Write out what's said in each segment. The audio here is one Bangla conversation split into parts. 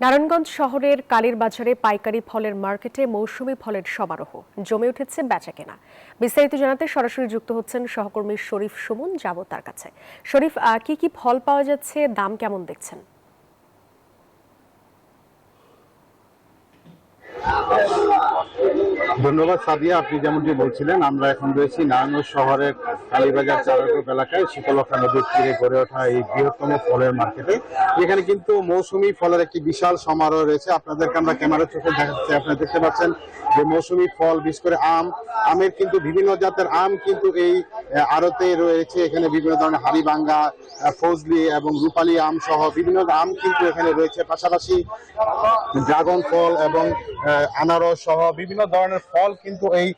নারায়ণগঞ্জ শহরের কালীর বাজারে পাইকারি ফলের মার্কেটে মৌসুমী ফলের সমারোহ জমে উঠেছে বেচাকেনা। বিস্তারিত জানাতে সরাসরি যুক্ত হচ্ছেন সহকর্মী শরীফ সুমন। যাব তার কাছে। শরীফ, কি কি ফল পাওয়া যাচ্ছে, দাম কেমন দেখছেন? ধন্যবাদ সাদিয়া, আপনি যেমনটি বলছিলেন, আমরা এখন রয়েছি নারায়ণগঞ্জ শহরের কালীবাজার চারারোপ এলাকায় শীতলক্ষা নদীর তীরে গড়ে ওঠা এই বৃহত্তম ফলের মার্কেটে। এখানে কিন্তু মৌসুমী ফলের একটি বিশাল সমারোহ রয়েছে। আপনাদেরকে আমরা ক্যামেরার চোখে দেখাচ্ছি, আপনারা দেখতে পাচ্ছেন যে মৌসুমী ফল, বিশেষ করে আমের কিন্তু বিভিন্ন জাতের আম কিন্তু এই আড়তে রয়েছে। এখানে বিভিন্ন ধরনের হাড়িভাঙ্গা, ফজলি এবং রূপালী আম সহ বিভিন্ন আম কিন্তু এখানে রয়েছে। পাশাপাশি ড্রাগন ফল এবং আনারস সহ বিভিন্ন ধরনের ফল কিন্তু এই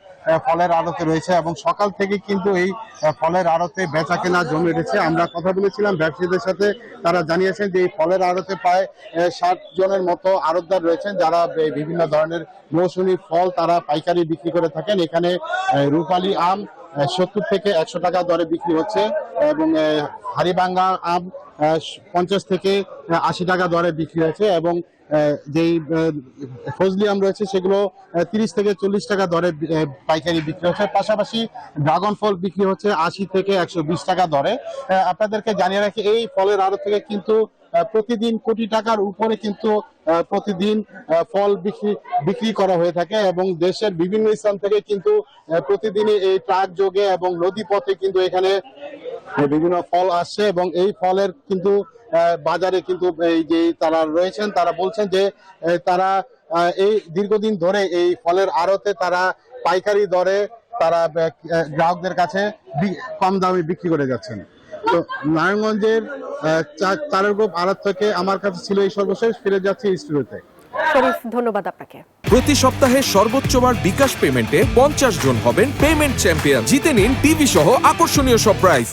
ফলের আড়তে রয়েছে এবং সকাল থেকে কিন্তু এই ফলের আড়তে বেচা কেনা জমে উঠেছে। আমরা কথা বলেছিলাম ব্যবসায়ীদের সাথে, তারা জানিয়েছেন যে এই ফলের আড়তে প্রায় 60 জনের মতো আড়তদার রয়েছেন, যারা বিভিন্ন ধরনের মৌসুমী ফল তারা পাইকারি বিক্রি করে থাকেন। এখানে রূপালী আম 70 থেকে 100 টাকা দরে বিক্রি হচ্ছে এবং হাড়িভাঙ্গা আম 50 থেকে 80 টাকা দরে বিক্রি হয়েছে এবং যেই ফজলি আম রয়েছে সেগুলো 30 থেকে 40 টাকা দরে পাইকারি বিক্রি হচ্ছে। পাশাপাশি ড্রাগন ফল বিক্রি হচ্ছে 80 থেকে 120 টাকা দরে। আপনাদেরকে জানিয়ে রাখি, এই ফলের আড়ত থেকে কিন্তু প্রতিদিন কোটি টাকার উপরে কিন্তু প্রতিদিন ফল বিক্রি করা হয়ে থাকে এবং দেশের বিভিন্ন স্থান থেকে কিন্তু প্রতিদিনই এই ট্রাক যোগে এবং নদী পথে কিন্তু এখানে বিভিন্ন ফল আসছে এবং এই ফলের কিন্তু বাজারে কিন্তু এই যে তারা রয়েছেন, তারা বলছেন যে তারা এই দীর্ঘদিন ধরে এই ফলের আড়তে তারা পাইকারি দরে তারা গ্রাহকদের কাছে কম দামে বিক্রি করে যাচ্ছেন। তো নারায়ণগঞ্জের চারারোপ আড়ত থেকে আমার কাছে ছিল এই সর্বশেষ। ফিরে যাচ্ছি স্টুডিওতে। শরীফ, ধন্যবাদ আপনাকে। প্রতি সপ্তাহে সর্বোচ্চবার বিকাশ পেমেন্টে 50 জন হবেন পেমেন্ট চ্যাম্পিয়ন। জিতে নিন টিভি সহ আকর্ষণীয় সব প্রাইজ।